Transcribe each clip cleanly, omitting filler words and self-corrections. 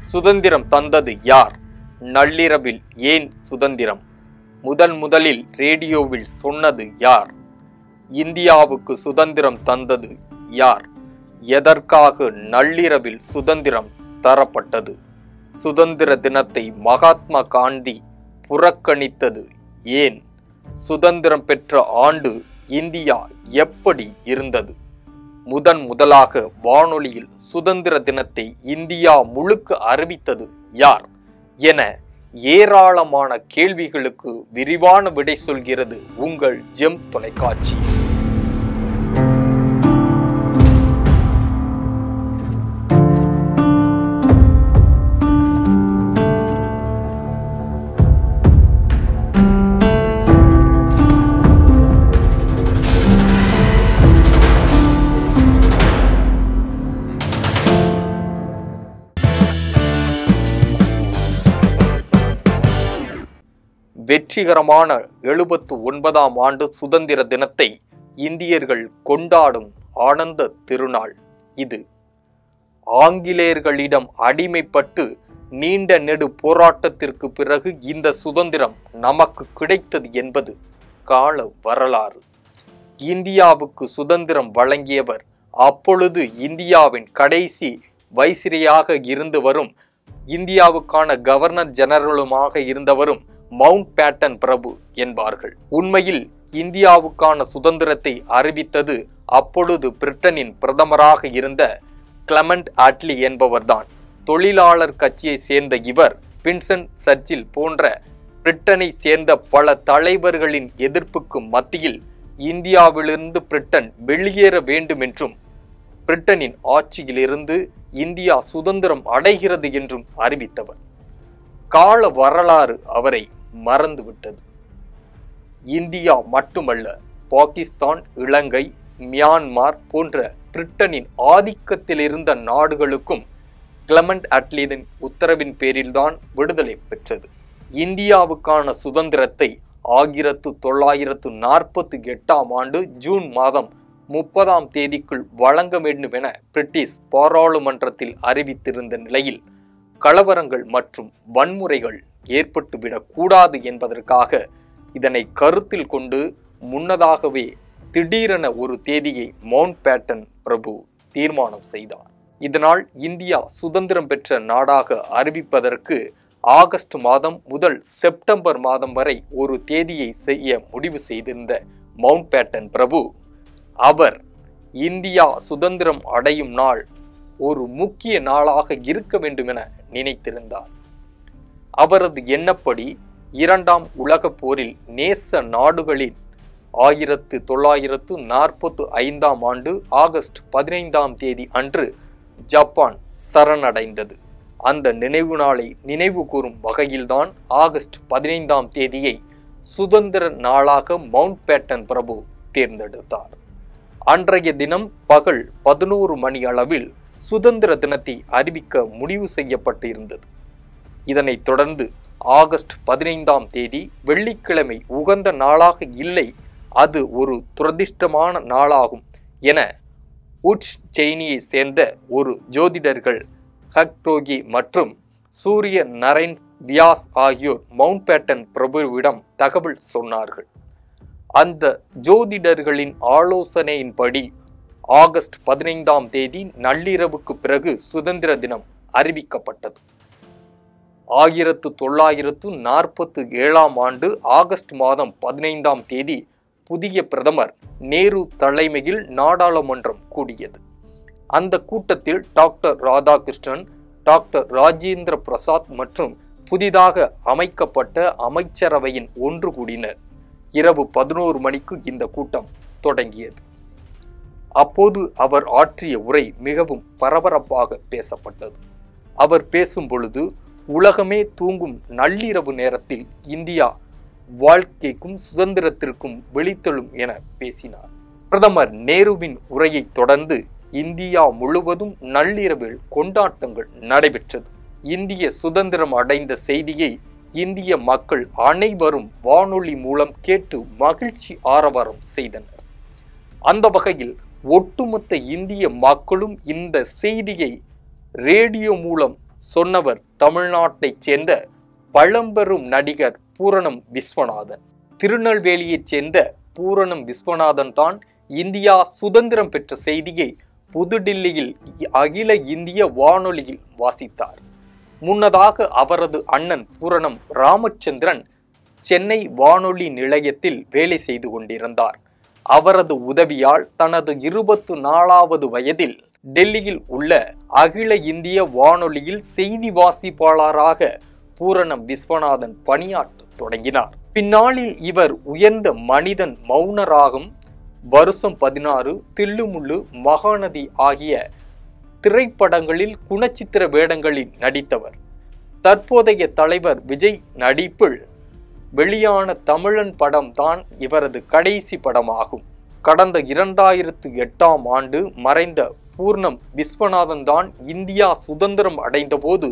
சுதந்திரம் தந்தது யார்? நள்ளிரவில் ஏன் சுதந்திரம்? முதலில் ரேடியோவில் சொன்னது யார்? இந்தியாவுக்கு சுதந்திரம் தந்தது யார்? எதற்காக நள்ளிரவில் சுதந்திரம் தரப்பட்டது? சுதந்திர தினத்தை மகாத்மா காந்தி புறக்கணித்தது ஏன்? சுதந்திரம் பெற்ற ஆண்டு இந்தியா எப்படி இருந்தது? முதலாக வானொலியில் சுதந்திர தினத்தை இந்தியா முழுக்க அறிவித்தது யார் என ஏராளமான கேள்விகளுக்கு விரிவான விடை சொல்கிறது உங்கள் ஜெம் தொலைக்காட்சி. வெற்றிகரமான 79ஆம் ஆண்டு சுதந்திர தினத்தை இந்தியர்கள் கொண்டாடும் ஆனந்த திருநாள் இது. ஆங்கிலேயர்களிடம் அடிமைப்பட்டு நீண்ட நெடு போராட்டத்திற்கு பிறகு இந்த சுதந்திரம் நமக்கு கிடைத்தது என்பது கால வரலாறு. இந்தியாவுக்கு சுதந்திரம் வழங்கியவர் அப்பொழுது இந்தியாவின் கடைசி வைசிரியாக இருந்து வரும், இந்தியாவுக்கான கவர்னர் ஜெனரலுமாக இருந்தவரும் மவுண்ட் பேட்டன் பிரபு என்பார்கள். உண்மையில் இந்தியாவுக்கான சுதந்திரத்தை அறிவித்தது அப்பொழுது பிரிட்டனின் பிரதமராக இருந்த கிளமெண்ட் அட்லி என்பவர்தான். தொழிலாளர் கட்சியை சேர்ந்த இவர் வின்சென்ட் சர்ச்சில் போன்ற பிரிட்டனை சேர்ந்த பல தலைவர்களின் எதிர்ப்புக்கு மத்தியில் இந்தியாவிலிருந்து பிரிட்டன் வெளியேற வேண்டும் என்றும் பிரிட்டனின் ஆட்சியிலிருந்து இந்தியா சுதந்திரம் அடைகிறது என்றும் அறிவித்தவர். கால வரலாறு அவரை மறந்துவிட்டது. இந்தியா மட்டுமல்ல, பாகிஸ்தான், இலங்கை, மியான்மர் போன்ற பிரிட்டனின் ஆதிக்கத்தில் இருந்த நாடுகளுக்கும் கிளமெண்ட் அட்லியின் உத்தரவின் பேரில்தான் விடுதலை பெற்றது. இந்தியாவுக்கான சுதந்திரத்தை 1948ஆம் ஆண்டு ஜூன் மாதம் 30ஆம் தேதிக்குள் வழங்க வேண்டும் என பிரிட்டிஷ் பாராளுமன்றத்தில் அறிவித்திருந்த நிலையில் கலவரங்கள் மற்றும் வன்முறைகள் ஏற்பட்டுவிடக் கூடாது என்பதற்காக இதனை கருத்தில் கொண்டு முன்னதாகவே திடீரென ஒரு தேதியை மவுண்ட் பேட்டன் பிரபு தீர்மானம் செய்தார். இதனால் இந்தியா சுதந்திரம் பெற்ற நாடாக அறிவிப்பதற்கு ஆகஸ்ட் மாதம் முதல் செப்டம்பர் மாதம் வரை ஒரு தேதியை செய்ய முடிவு செய்திருந்த மவுண்ட் பேட்டன் பிரபு, அவர் இந்தியா சுதந்திரம் அடையும் நாள் ஒரு முக்கிய நாளாக இருக்க வேண்டும் என நினைத்திருந்தார். அவரது எண்ணப்படி 2ஆம் உலகப் போரில் நேச நாடுகளில் 1945ஆம் ஆண்டு ஆகஸ்ட் 15ஆம் தேதி அன்று ஜப்பான் சரணடைந்தது. அந்த நினைவு நாளை நினைவு கூறும் வகையில்தான் ஆகஸ்ட் 15ஆம் தேதியை சுதந்திர நாளாக மவுண்ட் பேட்டன் பிரபு தேர்ந்தெடுத்தார். அன்றைய தினம் பகல் 11 மணி அளவில் சுதந்திர தினத்தை அறிவிக்க முடிவு செய்யப்பட்டு இருந்தது. இதனைத் தொடர்ந்து ஆகஸ்ட் 15ஆம் தேதி வெள்ளிக்கிழமை உகந்த நாளாக இல்லை, அது ஒரு துரதிர்ஷ்டமான நாளாகும் என உட்ஸ் செயினியை சேர்ந்த ஒரு ஜோதிடர்கள் ஹக்டோகி மற்றும் சூரிய நரைன் வியாஸ் ஆகியோர் மவுண்ட் பேட்டன் பிரபுவிடம் தகவல் சொன்னார்கள். அந்த ஜோதிடர்களின் ஆலோசனையின்படி ஆகஸ்ட் 15ஆம் தேதி நள்ளிரவுக்கு பிறகு சுதந்திர தினம் அறிவிக்கப்பட்டது. 1947ஆம் ஆண்டு ஆகஸ்ட் மாதம் 15ஆம் தேதி புதிய பிரதமர் நேரு தலைமையில் நாடாளுமன்றம் கூடியது. அந்த கூட்டத்தில் டாக்டர் ராதாகிருஷ்ணன், டாக்டர் ராஜேந்திர பிரசாத் மற்றும் புதிதாக அமைக்கப்பட்ட அமைச்சரவையின் ஒன்று கூடினர். இரவு 11 மணிக்கு இந்த கூட்டம் தொடங்கியது. அப்போது அவர் ஆற்றிய உரை மிகவும் பரபரப்பாக பேசப்பட்டது. அவர் பேசும் பொழுது உலகமே தூங்கும் நள்ளிரவு நேரத்தில் இந்தியா வாழ்க்கைக்கும் சுதந்திரத்திற்கும் வெளித்தெழும் என பேசினார். பிரதமர் நேருவின் உரையை தொடர்ந்து இந்தியா முழுவதும் நள்ளிரவில் கொண்டாட்டங்கள் நடைபெற்றது. இந்திய சுதந்திரம் அடைந்த செய்தியை இந்திய மக்கள் அனைவரும் வானொலி மூலம் கேட்டு மகிழ்ச்சி ஆரவாரம் செய்தனர். அந்த வகையில் ஒட்டுமொத்த இந்திய மக்களும் இந்த செய்தியை ரேடியோ மூலம் சொன்னவர் தமிழ்நாட்டைச் சேர்ந்த பழம்பெரும் நடிகர் பூரணம் விஸ்வநாதன். திருநெல்வேலியைச் சேர்ந்த பூரணம் விஸ்வநாதன் தான் இந்தியா சுதந்திரம் பெற்ற செய்தியை புதுடில்லியில் அகில இந்திய வானொலியில் வாசித்தார். முன்னதாக அவரது அண்ணன் பூரணம் ராமச்சந்திரன் சென்னை வானொலி நிலையத்தில் வேலை செய்து கொண்டிருந்தார். அவரது உதவியால் தனது 24வது வயதில் டெல்லியில் உள்ள அகில இந்திய வானொலியில் செய்தி வாசிப்பாளராக பூரணம் விஸ்வநாதன் பணியாற்ற தொடங்கினார். பின்னாளில் இவர் உயர்ந்த மனிதன், மௌனராகம், வருஷம் 16, தில்லுமுள்ளு, மகாநதி ஆகிய திரைப்படங்களில் குணச்சித்திர வேடங்களில் நடித்தவர். தற்போதைய தலைவர் விஜய் நடிப்பில் வெளியான தமிழன் படம் தான் இவரது கடைசி படமாகும். கடந்த 2008ஆம் ஆண்டு மறைந்த பூர்ணம் விஸ்வநாதன் தான் இந்தியா சுதந்திரம் அடைந்த போது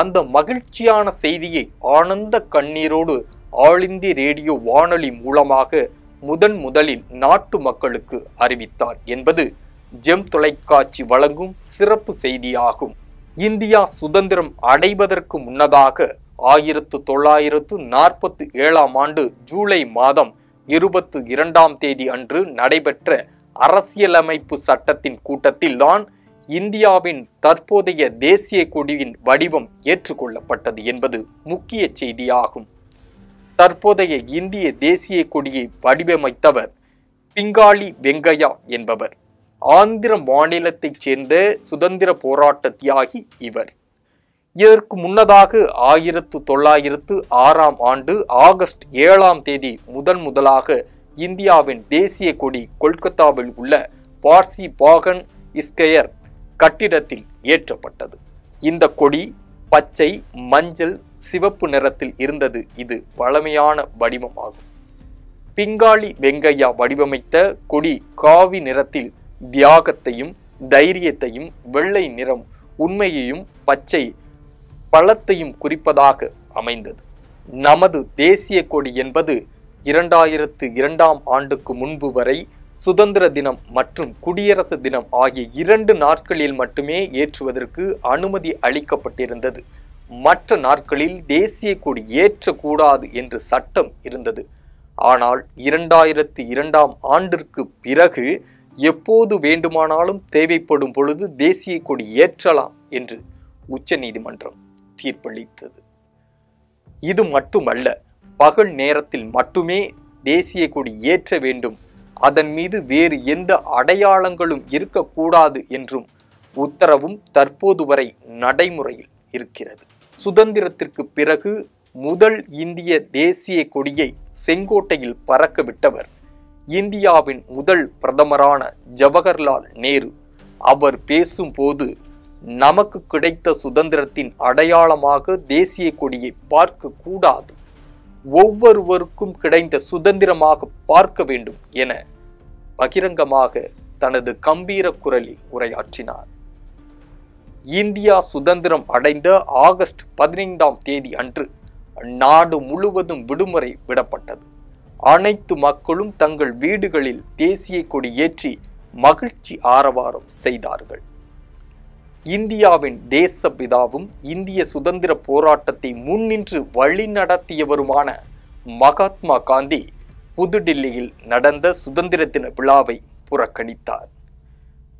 அந்த மகிழ்ச்சியான செய்தியை ஆனந்த கண்ணீரோடு ஆல் இந்திய ரேடியோ வானொலி மூலமாக முதலில் நாட்டு மக்களுக்கு அறிவித்தார் என்பது ஜெம் தொலைக்காட்சி வழங்கும் சிறப்பு செய்தியாகும். இந்தியா சுதந்திரம் அடைவதற்கு முன்னதாக 1947ஆம் ஆண்டு ஜூலை மாதம் 22ஆம் தேதி அன்று நடைபெற்ற அரசியலமைப்பு சட்டத்தின் கூட்டத்தில்தான் இந்தியாவின் தற்போதைய தேசிய கொடியின் வடிவம் ஏற்றுக்கொள்ளப்பட்டது என்பது முக்கிய செய்தியாகும். தற்போதைய இந்திய தேசிய கொடியை வடிவமைத்தவர் பிங்காளி வெங்கையா என்பவர். ஆந்திர மாநிலத்தைச் சேர்ந்த சுதந்திர போராட்ட தியாகி இவர். இதற்கு முன்னதாக 1906ஆம் ஆண்டு ஆகஸ்ட் 7ஆம் தேதி முதலாக இந்தியாவின் தேசிய கொடி கொல்கத்தாவில் உள்ள பார்சி பாகன் ஸ்கொயர் கட்டிடத்தில் ஏற்றப்பட்டது. இந்த கொடி பச்சை, மஞ்சள், சிவப்பு நிறத்தில் இருந்தது. இது பழமையான வடிவமாகும். பிங்காளி வெங்கையா வடிவமைத்த கொடி காவி நிறத்தில் தியாகத்தையும் தைரியத்தையும், வெள்ளை நிறம் உண்மையையும், பச்சை பழத்தையும் குறிப்பதாக அமைந்தது. நமது தேசிய கொடி என்பது 2002ஆம் ஆண்டுக்கு முன்பு வரை சுதந்திர தினம் மற்றும் குடியரசு தினம் ஆகிய 2 நாட்களில் மட்டுமே ஏற்றுவதற்கு அனுமதி அளிக்கப்பட்டிருந்தது. மற்ற நாட்களில் தேசிய கொடி ஏற்றக்கூடாது என்று சட்டம் இருந்தது. ஆனால் 2002ஆம் ஆண்டிற்கு பிறகு எப்போது வேண்டுமானாலும் தேவைப்படும் பொழுது தேசிய கொடி ஏற்றலாம் என்று உச்சநீதிமன்றம் தீர்ப்பளித்தது. இது மட்டுமல்ல, பகல் நேரத்தில் மட்டுமே தேசிய கொடி ஏற்ற வேண்டும், அதன் மீது வேறு எந்த அடையாளங்களும் இருக்கக்கூடாது என்றும் உத்தரவும் தற்போது வரை நடைமுறையில் இருக்கிறது. சுதந்திரத்திற்கு பிறகு முதல் இந்திய தேசிய கொடியை செங்கோட்டையில் பறக்க விட்டவர் இந்தியாவின் முதல் பிரதமரான ஜவஹர்லால் நேரு. அவர் பேசும்போது, நமக்கு கிடைத்த சுதந்திரத்தின் அடையாளமாக தேசிய கொடியை பார்க்க கூடாது, ஒவ்வொருவருக்கும் கிடைத்த சுதந்திரமாக பார்க்க வேண்டும் என பகிரங்கமாக தனது கம்பீர குரலில் உரையாற்றினார். இந்தியா சுதந்திரம் அடைந்த ஆகஸ்ட் 15ஆம் தேதி அன்று நாடு முழுவதும் விடுமுறை விடப்பட்டது. அனைத்து மக்களும் தங்கள் வீடுகளில் தேசிய கொடி ஏற்றி மகிழ்ச்சி ஆரவாரம் செய்தார்கள். இந்தியாவின் தேசப்பிதாவும் இந்திய சுதந்திர போராட்டத்தை முன்னின்று வழிநடத்தியவருமான மகாத்மா காந்தி புதுடில்லியில் நடந்த சுதந்திர தின விழாவை புறக்கணித்தார்.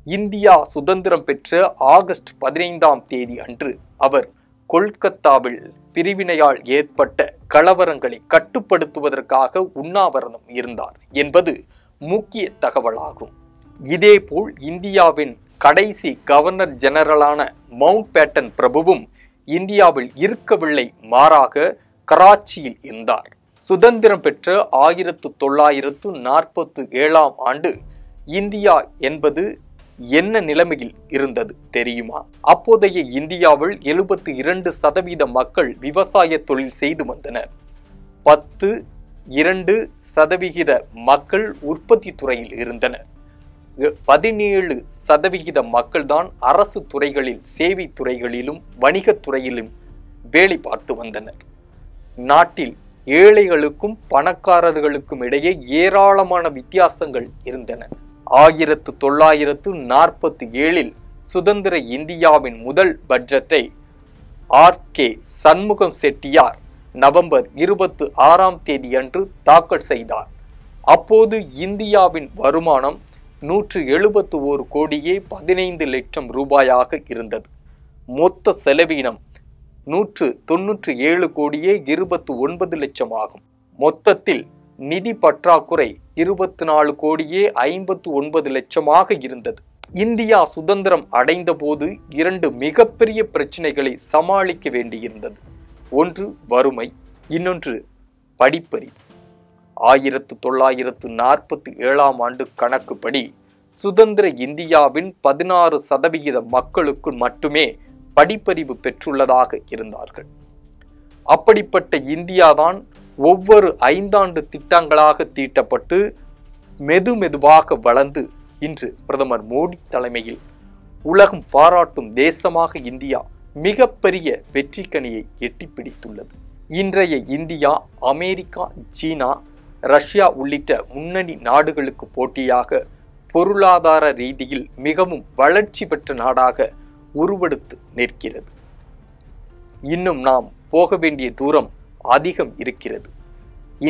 இந்தியா சுதந்திரம் பெற்ற ஆகஸ்ட் 15ஆம் தேதி அன்று அவர் கொல்கத்தாவில் பிரிவினையால் ஏற்பட்ட கலவரங்களை கட்டுப்படுத்துவதற்காக உண்ணாவிரதம் இருந்தார் என்பது முக்கிய தகவலாகும். இதேபோல் இந்தியாவின் கடைசி கவர்னர் ஜெனரலான மவுண்ட் பேட்டன் பிரபுவும் இந்தியாவில் இருக்கவில்லை, மாறாக கராச்சியில் இருந்தார். சுதந்திரம் பெற்ற 1947ஆம் ஆண்டு இந்தியா என்பது என்ன நிலைமையில் இருந்தது தெரியுமா? அப்போதைய இந்தியாவில் 72% மக்கள் விவசாய தொழில் செய்து வந்தனர். 2% மக்கள் உற்பத்தி துறையில் இருந்தனர். 17% மக்கள் தான் அரசு துறைகளில், சேவை துறைகளிலும் வணிகத் துறையிலும் வேலை பார்த்து வந்தனர். நாட்டில் ஏழைகளுக்கும் பணக்காரர்களுக்கும் இடையே ஏராளமான வித்தியாசங்கள் இருந்தன. 1947இல் சுதந்திர இந்தியாவின் முதல் பட்ஜெட்டை R.K. சண்முகம் செட்டியார் நவம்பர் 26 அன்று தாக்கல் செய்தார். அப்போது இந்தியாவின் வருமானம் 171 கோடியே 15 லட்சம் ரூபாயாக இருந்தது. மொத்த செலவினம் 197 கோடியே 29 லட்சம் ஆகும். மொத்தத்தில் நிதி பற்றாக்குறை 24 கோடியே 59 லட்சமாக இருந்தது. இந்தியா சுதந்திரம் அடைந்த போது 2 மிகப்பெரிய பிரச்சனைகளை சமாளிக்க வேண்டியிருந்தது. ஒன்று வறுமை, இன்னொன்று படிப்பறிவு. 1947 ஆண்டு கணக்குப்படி சுதந்திர இந்தியாவின் 16% மக்களுக்கு மட்டுமே படிப்பறிவு பெற்றுள்ளதாக இருந்தார்கள். அப்படிப்பட்ட இந்தியாதான் ஒவ்வொரு 5 ஆண்டு திட்டங்களாக தீட்டப்பட்டு மெதுமெதுவாக வளர்ந்து இன்று பிரதமர் மோடி தலைமையில் உலகம் பாராட்டும் தேசமாக இந்தியா மிகப்பெரிய வெற்றிக்கனியை எட்டிப்பிடித்துள்ளது. இன்றைய இந்தியா அமெரிக்கா, சீனா, ரஷ்யா உள்ளிட்ட முன்னணி நாடுகளுக்கு போட்டியாக பொருளாதார ரீதியில் மிகவும் வளர்ச்சி பெற்ற நாடாக உருவெடுத்து நிற்கிறது. இன்னும் நாம் போக வேண்டிய தூரம் அதிகம் இருக்கிறது.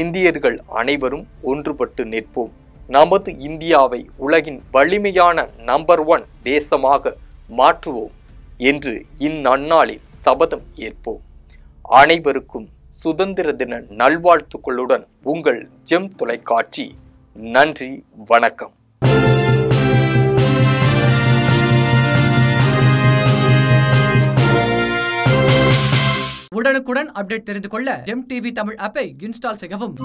இந்தியர்கள் அனைவரும் ஒன்றுபட்டு நிற்போம். நமது இந்தியாவை உலகின் வலிமையான நம்பர் 1 தேசமாக மாற்றுவோம் என்று இந்நன்னாளில் சபதம் ஏற்போம். அனைவருக்கும் சுதந்திர தின நல்வாழ்த்துக்களுடன் உங்கள் ஜெம் தொலைக்காட்சி. நன்றி, வணக்கம். உடனுக்குடன் அப்டேட் தெரிந்து கொள்ள ஜெம் டிவி தமிழ் ஆப்பை இன்ஸ்டால் செய்யவும்.